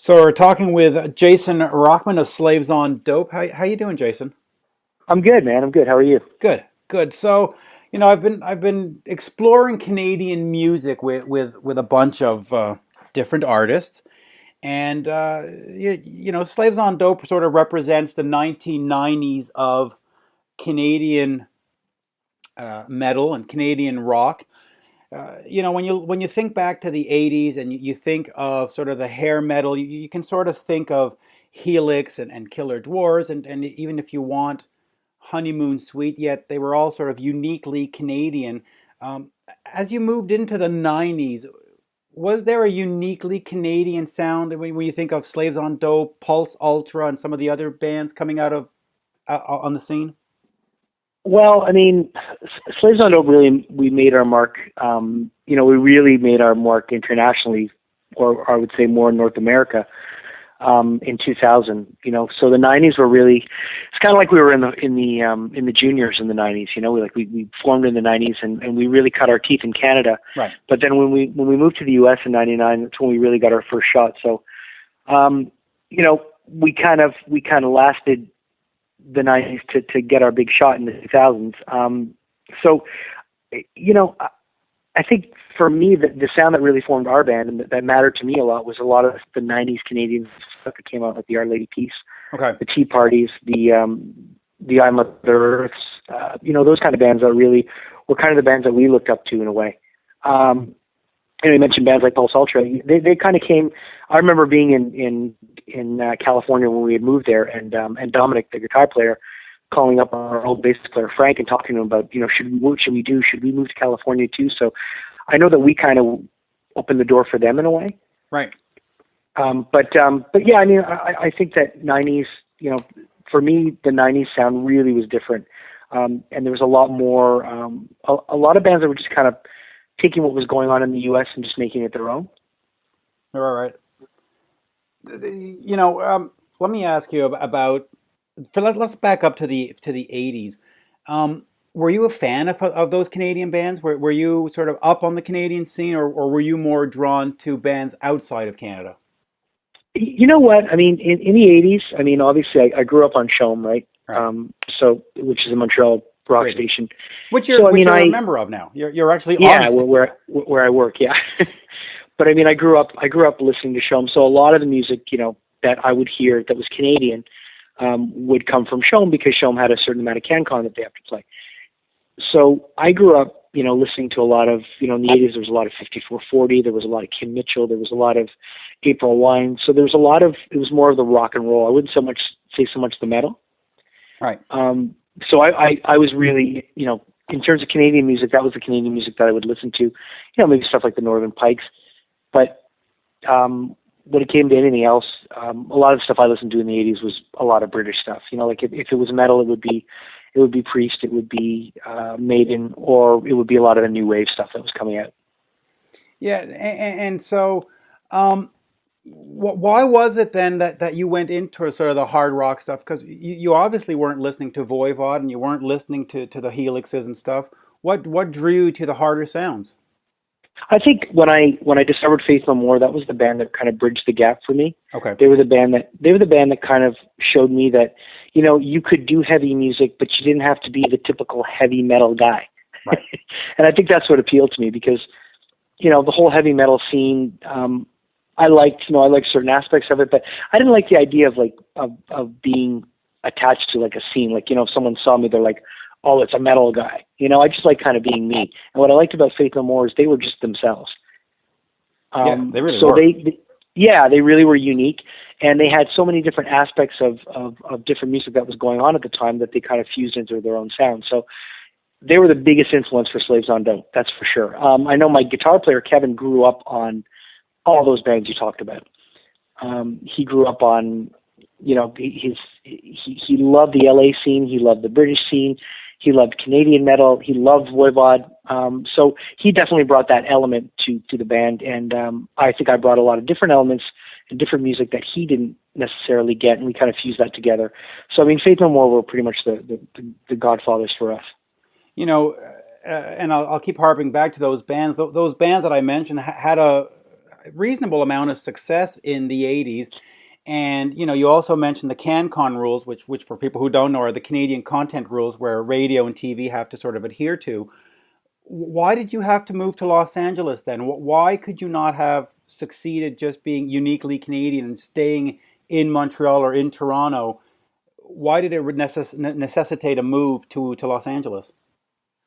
So we're talking with Jason Rockman of Slaves on Dope. How you doing, Jason? I'm good, man. I'm good. How are you? Good, good. So, I've been exploring Canadian music with a bunch of different artists, and Slaves on Dope sort of represents the 1990s of Canadian metal and Canadian rock. When you think back to the 80s and you think of sort of the hair metal, you can sort of think of Helix and Killer Dwarfs, and even if you want Honeymoon Suite, yet they were all sort of uniquely Canadian. As you moved into the 90s, was there a uniquely Canadian sound when you think of Slaves on Dope, Pulse Ultra, and some of the other bands coming out of on the scene? Well, I mean, Slaves on Dope really, we made our mark. We really made our mark internationally, or I would say more in North America, in 2000. So the 90s were really. It's kind of like we were in the juniors in the 90s. We formed in the 90s and we really cut our teeth in Canada. Right. But then when we moved to the U.S. in '99, that's when we really got our first shot. So, we kind of lasted the 90s to get our big shot in the 2000s. I think for me, the sound that really formed our band and that mattered to me a lot was a lot of the 90s Canadian stuff that came out, like the Our Lady Peace, Okay. the Tea Parties, the I Mother Earths, those kind of bands that really were kind of the bands that we looked up to in a way. You mentioned bands like Pulse Ultra. They kind of came. I remember being in California when we had moved there, and Dominic, the guitar player, calling up our old bass player Frank and talking to him about, should we move to California too? So I know that we kind of opened the door for them in a way. Right. But yeah, I mean, I think that 90s, for me, the 90s sound really was different, and there was a lot more, a lot of bands that were just kind of taking what was going on in the U.S. and just making it their own. All right. Let me ask you about. Let's back up to the 80s. Were you a fan of those Canadian bands? Were you sort of up on the Canadian scene, or were you more drawn to bands outside of Canada? You know what? I mean, in the 80s, I mean, obviously I grew up on Chaume, right? Which is a Montreal rock station. Which you're a member of now. You're actually on where I work, yeah. But I mean, I grew up listening to Chaume, so a lot of the music, that I would hear that was Canadian, would come from Chaume because Chaume had a certain amount of CanCon that they have to play. So I grew up, listening to a lot of, in the 80s there was a lot of 5440, there was a lot of Kim Mitchell, there was a lot of April Wine. So there was it was more of the rock and roll. I wouldn't say so much the metal. Right. So I was really, in terms of Canadian music, that was the Canadian music that I would listen to, maybe stuff like the Northern Pikes. But when it came to anything else, a lot of the stuff I listened to in the 80s was a lot of British stuff. Like if it was metal, it would be Priest, it would be Maiden, or it would be a lot of the new wave stuff that was coming out. Yeah, and so why was it then that you went into sort of the hard rock stuff? Because you obviously weren't listening to Voivod and you weren't listening to the Helixes and stuff. What drew you to the harder sounds? I think when I discovered Faith No More, that was the band that kind of bridged the gap for me. Okay. They were the band that kind of showed me that, you could do heavy music, but you didn't have to be the typical heavy metal guy. Right. And I think that's what appealed to me because, the whole heavy metal scene, I liked certain aspects of it, but I didn't like the idea of being attached to like a scene. Like, if someone saw me, they're like, oh, it's a metal guy. I just like kind of being me. And what I liked about Faith No More is they were just themselves. Yeah, they really were. They really were unique. And they had so many different aspects of different music that was going on at the time that they kind of fused into their own sound. So they were the biggest influence for Slaves on Dope, that's for sure. I know my guitar player, Kevin, grew up on all those bands you talked about. He grew up on, he loved the LA scene. He loved the British scene. He loved Canadian metal. He loved Voivod. So he definitely brought that element to the band. And I think I brought a lot of different elements and different music that he didn't necessarily get, and we kind of fused that together. So, I mean, Faith No More were pretty much the godfathers for us. And I'll keep harping back to those bands. Those bands that I mentioned had reasonable amount of success in the 80s. And you also mentioned the CanCon rules, which for people who don't know are the Canadian content rules, where radio and TV have to sort of adhere to. Why did you have to move to Los Angeles then? Why could you not have succeeded just being uniquely Canadian and staying in Montreal or in Toronto? Why did it necessitate a move to Los Angeles?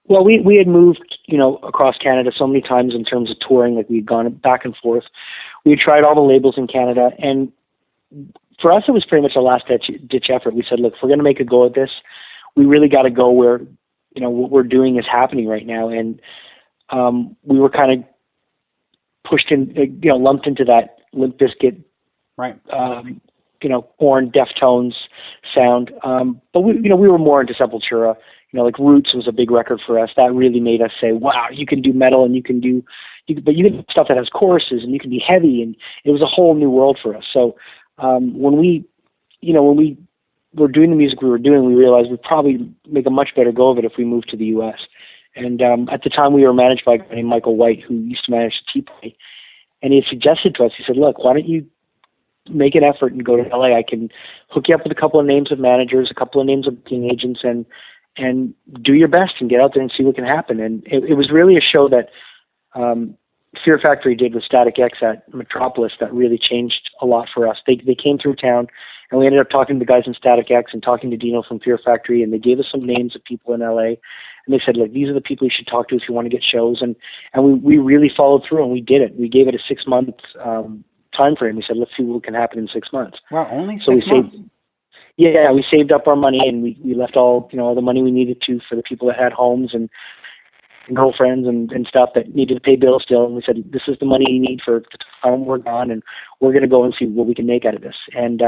Well, we had moved, across Canada so many times in terms of touring, like we'd gone back and forth. We had tried all the labels in Canada, and for us, it was pretty much a last ditch effort. We said, look, if we're going to make a go at this, we really got to go where, what we're doing is happening right now. And we were kind of pushed in, lumped into that Limp Bizkit, right? Korn, Deftones sound. But we were more into Sepultura. Like Roots was a big record for us. That really made us say, wow, you can do metal and but you can do stuff that has choruses and you can be heavy. And it was a whole new world for us. So when we were doing the music we were doing, we realized we'd probably make a much better go of it if we moved to the U.S. And at the time we were managed by a guy named Michael White, who used to manage the T-Play. And he had suggested to us, he said, look, why don't you make an effort and go to LA? I can hook you up with a couple of names of managers, a couple of names of booking agents, and do your best and get out there and see what can happen. And it was really a show that Fear Factory did with Static X at Metropolis that really changed a lot for us. They came through town, and we ended up talking to the guys in Static X and talking to Dino from Fear Factory, and they gave us some names of people in LA. And they said, look, these are the people you should talk to if you want to get shows. And we really followed through, and we did it. We gave it a 6-month time frame. We said, let's see what can happen in 6 months. Wow, only 6 months? Yeah, we saved up our money, and we left all the money we needed to for the people that had homes and girlfriends and stuff that needed to pay bills still. And we said, this is the money you need for the time we're gone, and we're going to go and see what we can make out of this. And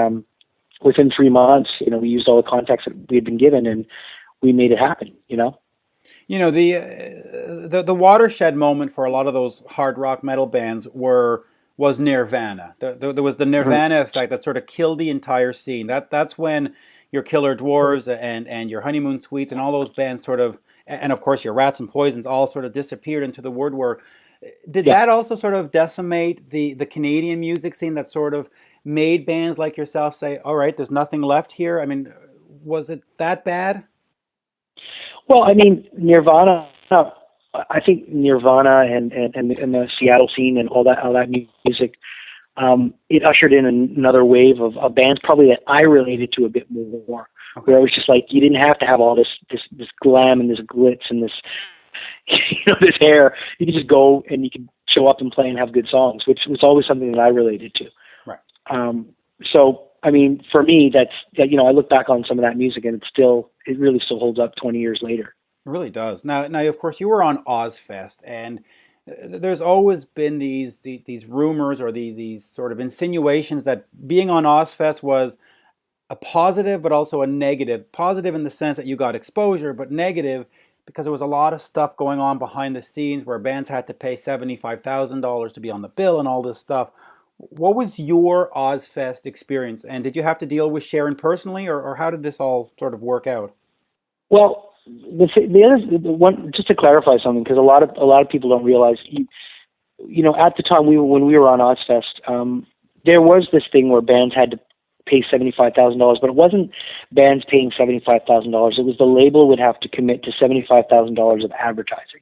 within 3 months, we used all the contacts that we had been given, and we made it happen. The watershed moment for a lot of those hard rock metal bands was Nirvana. There was the Nirvana effect that sort of killed the entire scene. That's when your Killer Dwarves and your Honeymoon Suites and all those bands sort of, and of course your Rats and Poisons all sort of disappeared into the woodwork. Did that also sort of decimate the Canadian music scene that sort of made bands like yourself say, all right, there's nothing left here? I mean, was it that bad? Well, I mean, Nirvana, I think Nirvana and the Seattle scene and all that music, it ushered in another wave of bands probably that I related to a bit more. Okay. Where it was just like, you didn't have to have all this glam and this glitz and this, this hair. You could just go and you could show up and play and have good songs, which was always something that I related to. Right. So, I mean, for me, I look back on some of that music and it really still holds up 20 years later. It really does. Now, of course, you were on Ozzfest, and there's always been these rumors or these sort of insinuations that being on Ozzfest was a positive, but also a negative. Positive in the sense that you got exposure, but negative because there was a lot of stuff going on behind the scenes where bands had to pay $75,000 to be on the bill and all this stuff. What was your Ozzfest experience, and did you have to deal with Sharon personally, or how did this all sort of work out? Well, the other one, just to clarify something, because a lot of people don't realize, at the time when we were on Ozzfest, there was this thing where bands had to pay $75,000, but it wasn't bands paying $75,000. It was the label would have to commit to $75,000 of advertising.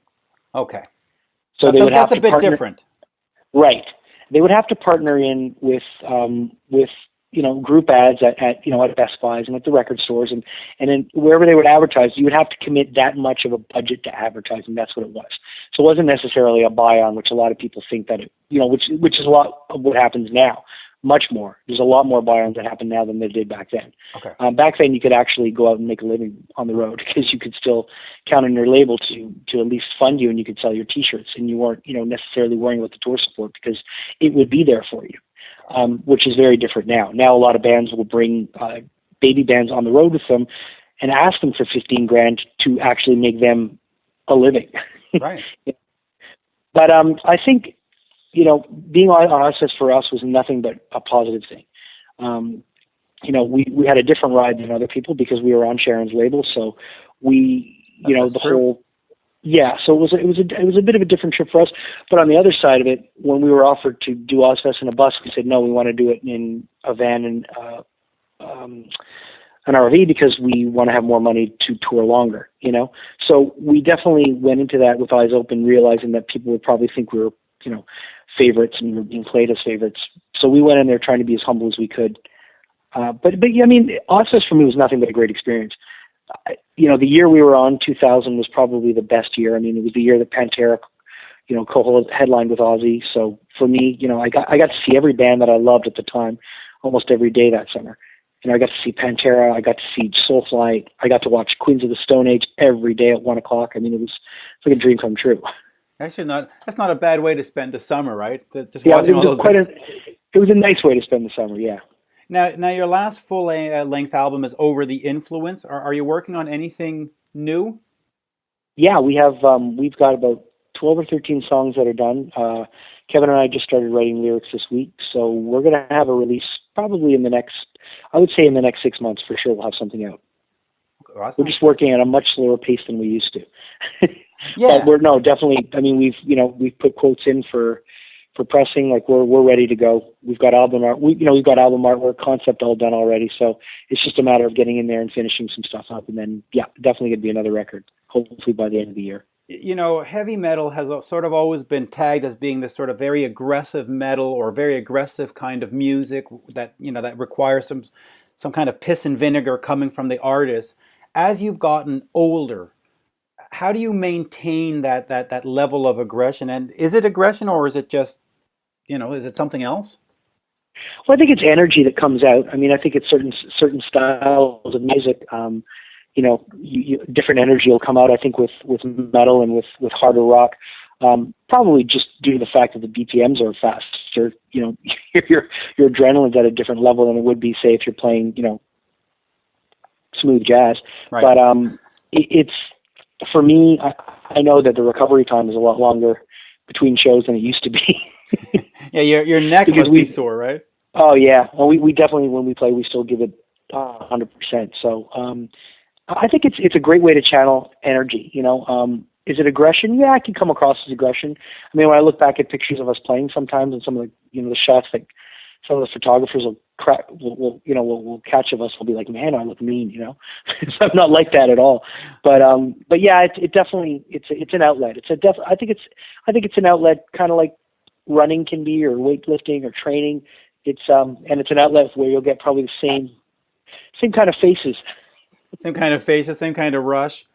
Okay, so that's a bit different, right? They would have to partner in with group ads at Best Buys and at the record stores and then wherever they would advertise, you would have to commit that much of a budget to advertising. That's what it was. So it wasn't necessarily a buy-on, which a lot of people think that which is a lot of what happens now. Much more. There's a lot more buy-ons that happen now than there did back then. Okay. Back then, you could actually go out and make a living on the road because you could still count on your label to at least fund you, and you could sell your T-shirts, and you weren't necessarily worrying about the tour support because it would be there for you, which is very different now. Now, a lot of bands will bring baby bands on the road with them and ask them for $15,000 to actually make them a living. Right. But I think. Being on Ozzfest for us was nothing but a positive thing. We had a different ride than other people because we were on Sharon's label. So we, the Yeah, so it was a bit of a different trip for us. But on the other side of it, when we were offered to do Ozzfest in a bus, we said no, we want to do it in a van and an RV because we want to have more money to tour longer. So we definitely went into that with eyes open, realizing that people would probably think we were favorites and we were being played as favorites. So we went in there trying to be as humble as we could. But I mean, Ozzfest for me was nothing but a great experience. The year we were on, 2000, was probably the best year. I mean, it was the year that Pantera, co-headlined with Ozzy. So for me, I got to see every band that I loved at the time, almost every day that summer. I got to see Pantera. I got to see Soulfly. I got to watch Queens of the Stone Age every day at 1 o'clock. I mean, it was like a dream come true. Actually, that's not a bad way to spend the summer, right? Just yeah, watching all those. It was a nice way to spend the summer. Yeah. Now your last full-length album is Over the Influence. Are you working on anything new? Yeah, we've got about 12 or 13 songs that are done. Kevin and I just started writing lyrics this week, so we're going to have a release probably in the next 6 months for sure. We'll have something out. Awesome. We're just working at a much slower pace than we used to. Yeah. But definitely. I mean, we've put quotes in for pressing. Like we're ready to go. We've got album art. We've got album artwork, concept all done already. So it's just a matter of getting in there and finishing some stuff up, and then definitely gonna be another record. Hopefully by the end of the year. Heavy metal has sort of always been tagged as being this sort of very aggressive metal or very aggressive kind of music that that requires some kind of piss and vinegar coming from the artist. As you've gotten older, how do you maintain that level of aggression? And is it aggression or is it just, is it something else? Well, I think it's energy that comes out. I mean, I think it's certain styles of music. Different energy will come out. I think with metal and with harder rock, probably just due to the fact that the BPMs are faster. Your adrenaline's at a different level than it would be, say, if you're playing, smooth jazz. Right. But it's for me. I know that the recovery time is a lot longer between shows than it used to be. Yeah, your neck must be sore, right? Oh yeah. Well, we definitely, when we play, we still give it 100%. So I think it's a great way to channel energy. Is it aggression? Yeah, it can come across as aggression. I mean, when I look back at pictures of us playing sometimes, and some of the the shots that some of the photographers will catch of us, will be like, man, I look mean. So I'm not like that at all. But yeah, it definitely it's an outlet. I think it's an outlet, kind of like running can be, or weightlifting, or training. It's and it's an outlet where you'll get probably the same kind of faces. Same kind of rush.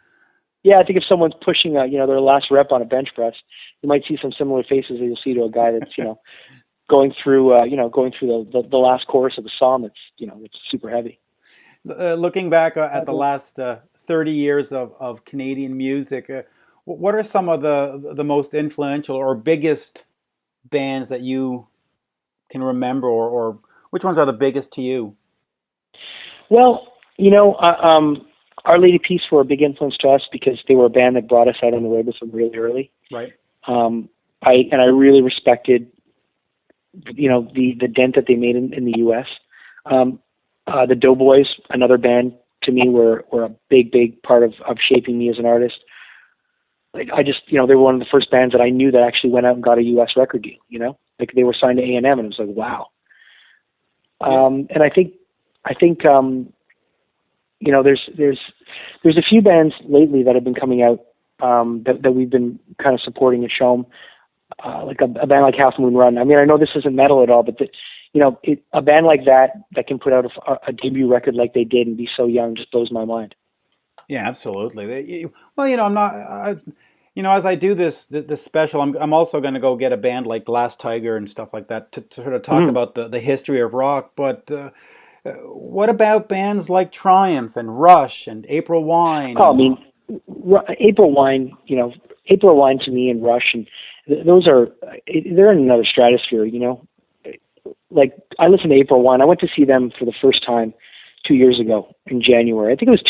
Yeah, I think if someone's pushing their last rep on a bench press, you might see some similar faces that you'll see to a guy that's going through the last chorus of a song that's super heavy. Looking back at the last 30 years of Canadian music, what are some of the most influential or biggest bands that you can remember, or which ones are the biggest to you? Well, Our Lady Peace were a big influence to us because they were a band that brought us out on the road with them really early. Right. I really respected, the dent that they made in the U.S. The Doughboys, another band to me, were a big part of shaping me as an artist. Like they were one of the first bands that I knew that actually went out and got a U.S. record deal. Like they were signed to A&M, and it was like, wow. And I think there's a few bands lately that have been coming out that we've been kind of supporting at Shome, like a band like Half Moon Run. I mean, I know this isn't metal at all, but a band like that can put out a debut record like they did and be so young just blows my mind. Yeah, absolutely. I'm not. As I do this special, I'm also going to go get a band like Glass Tiger and stuff like that to sort of talk about the history of rock. But what about bands like Triumph and Rush and April Wine? Oh, I mean, April Wine. April Wine to me and Rush, and those they're in another stratosphere. Like I listened to April Wine. I went to see them for the first time 2 years ago in January. I think it was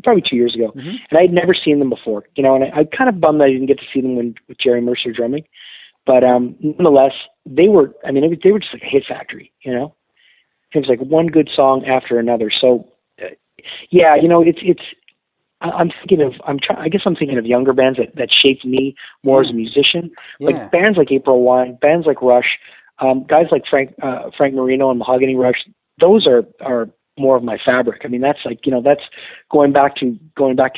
probably 2 years ago. Mm-hmm. And I had never seen them before, and I kind of bummed that I didn't get to see them with Jerry Mercer drumming. But nonetheless, they were just like a hit factory, It was like one good song after another. So, it's I'm thinking of I guess I'm thinking of younger bands that shaped me more as a musician. Yeah. Like bands like April Wine, bands like Rush, guys like Frank Marino and Mahogany Rush. Those are more of my fabric. I mean, that's like, that's going back to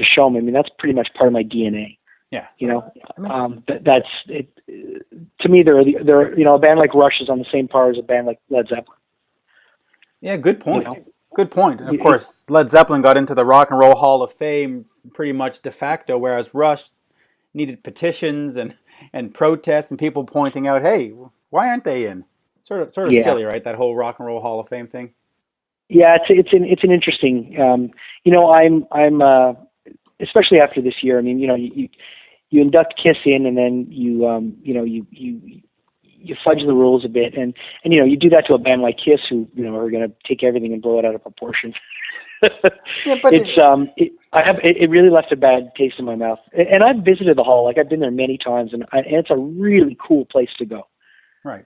Showman. I mean, that's pretty much part of my DNA. Yeah. That's it. To me, they're a band like Rush is on the same par as a band like Led Zeppelin. Yeah, good point. Good point. And of course, Led Zeppelin got into the Rock and Roll Hall of Fame pretty much de facto, whereas Rush needed petitions and protests and people pointing out, hey, why aren't they in? Sort of silly, right? That whole Rock and Roll Hall of Fame thing. Yeah, it's an interesting. I'm especially after this year. I mean, you induct Kiss in, and then you fudge the rules a bit, and you do that to a band like Kiss, who are going to take everything and blow it out of proportion. Yeah, but it really left a bad taste in my mouth. And I've visited the hall, like I've been there many times, and it's a really cool place to go. Right.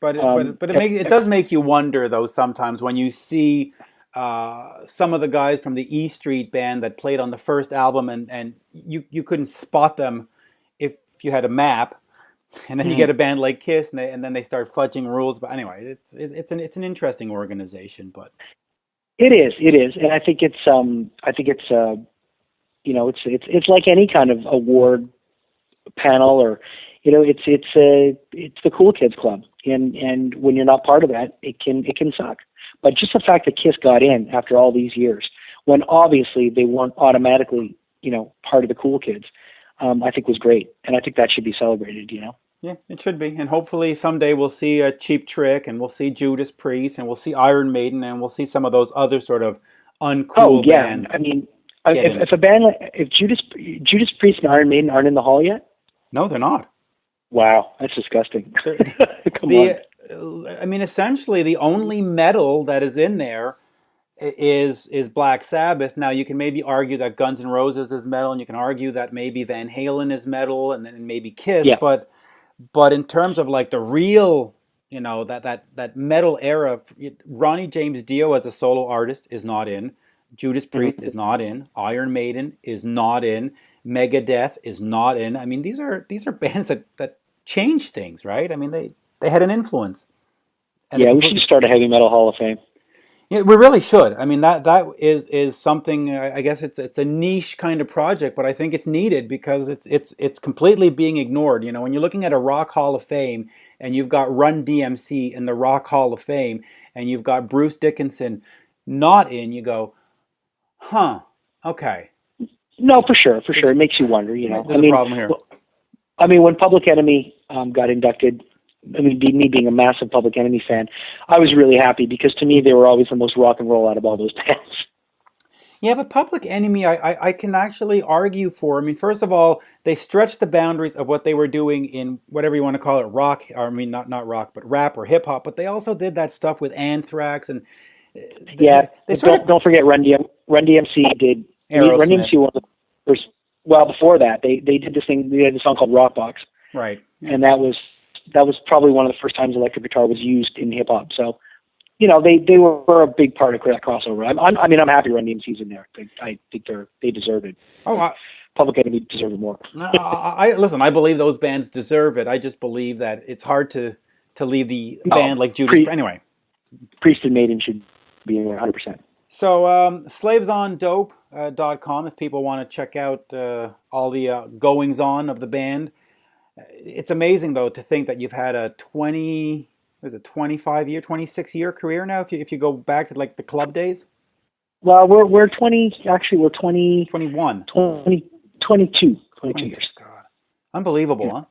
But it does make you wonder though sometimes when you see some of the guys from the E Street band that played on the first album, and you couldn't spot them if you had a map. And then you get a band like Kiss, and then they start fudging rules. But anyway, it's an interesting organization. But it is, and I think it's like any kind of award panel, or it's the cool kids club, and when you're not part of that, it can suck. But just the fact that Kiss got in after all these years, when obviously they weren't automatically part of the cool kids. I think was great, and I think that should be celebrated. Yeah, it should be, and hopefully someday we'll see a Cheap Trick, and we'll see Judas Priest, and we'll see Iron Maiden, and we'll see some of those other sort of uncool bands. I mean, if a band if Judas Priest and Iron Maiden aren't in the hall yet, no, they're not. Wow, that's disgusting. Come on. I mean, essentially, the only metal that is in there is Black Sabbath. Now you can maybe argue that Guns N' Roses is metal, and you can argue that maybe Van Halen is metal, and then maybe Kiss. Yeah. But in terms of like the real, that metal era, Ronnie James Dio as a solo artist is not in. Judas Priest is not in. Iron Maiden is not in. Megadeth is not in. I mean, these are bands that change things, right? I mean, they had an influence. And we should start a heavy metal hall of fame. Yeah, we really should. I mean, that is something. I guess it's a niche kind of project, but I think it's needed because it's completely being ignored. When you're looking at a Rock Hall of Fame and you've got Run DMC in the Rock Hall of Fame and you've got Bruce Dickinson not in, you go, huh? Okay. No, for sure. It makes you wonder. There's a problem here. I mean, when Public Enemy got inducted. I mean, me being a massive Public Enemy fan, I was really happy because to me they were always the most rock and roll out of all those bands. Yeah, but Public Enemy, I can actually argue for. I mean, first of all, they stretched the boundaries of what they were doing in whatever you want to call it, rock. Or, I mean, not rock, but rap or hip hop. But they also did that stuff with Anthrax and don't forget Run DMC did. Aerosmith. Run DMC was before that they did this thing. They had a song called Rock Box, right? Yeah. And that was probably one of the first times electric guitar was used in hip hop. So, they were a big part of that crossover. I'm happy Run DMC's in there. I think they deserve it. Public Enemy deserve it more. Listen, I believe those bands deserve it. I just believe that it's hard to leave the band like Judas. Anyway, Priest and Maiden should be in there 100%. So, slavesondope.com if people want to check out all the goings on of the band. It's amazing, though, to think that you've had a 26-year career now, if you go back to, like, the club days? Well, we're 20, actually, we're 20... 21. 22 years. God. Unbelievable, huh?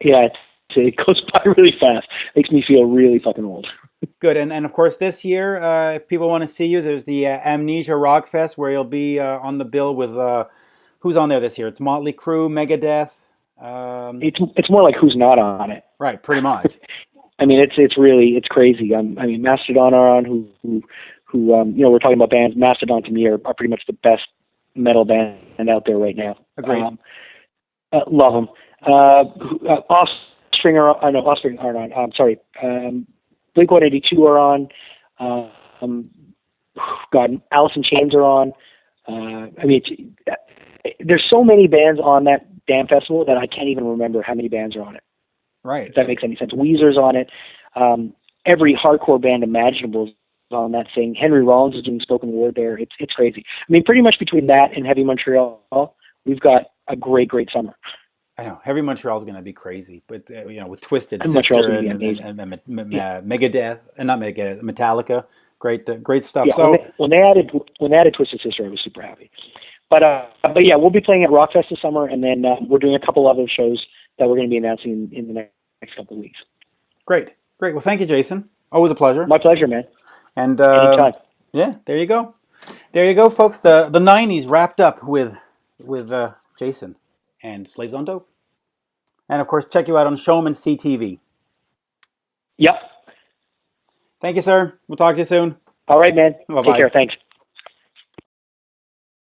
Yeah, it goes by really fast. Makes me feel really fucking old. Good, and of course, this year, if people want to see you, there's the Amnesia Rock Fest, where you'll be on the bill with... who's on there this year? It's Motley Crue, Megadeth... it's more like who's not on it. Right, pretty much. I mean, it's crazy. I mean, Mastodon are on. Who we're talking about bands. Mastodon to me are pretty much the best metal band out there right now. Agreed. Love them. Offspring are on. I'm sorry. Blink-182 are on. God, Alice in Chains are on. I mean, there's so many bands on that damn festival that I can't even remember how many bands are on it. Right. If that makes any sense. Weezer's on it. Every hardcore band imaginable is on that thing. Henry Rollins is doing spoken word there. It's crazy. I mean, pretty much between that and Heavy Montreal, we've got a great summer. I know Heavy Montreal is going to be crazy, but with Twisted And Sister and Megadeth, and not Megadeth, Metallica, great stuff. Yeah, so when they added Twisted Sister, I was super happy. But yeah, we'll be playing at Rockfest this summer, and then we're doing a couple other shows that we're going to be announcing in the next couple of weeks. Great. Well, thank you, Jason. Always a pleasure. My pleasure, man. And anytime. Yeah, there you go, folks. The '90s wrapped up with Jason and Slaves on Dope. And, of course, check you out on Showman CTV. Yep. Thank you, sir. We'll talk to you soon. All right, man. Bye-bye. Take care. Thanks.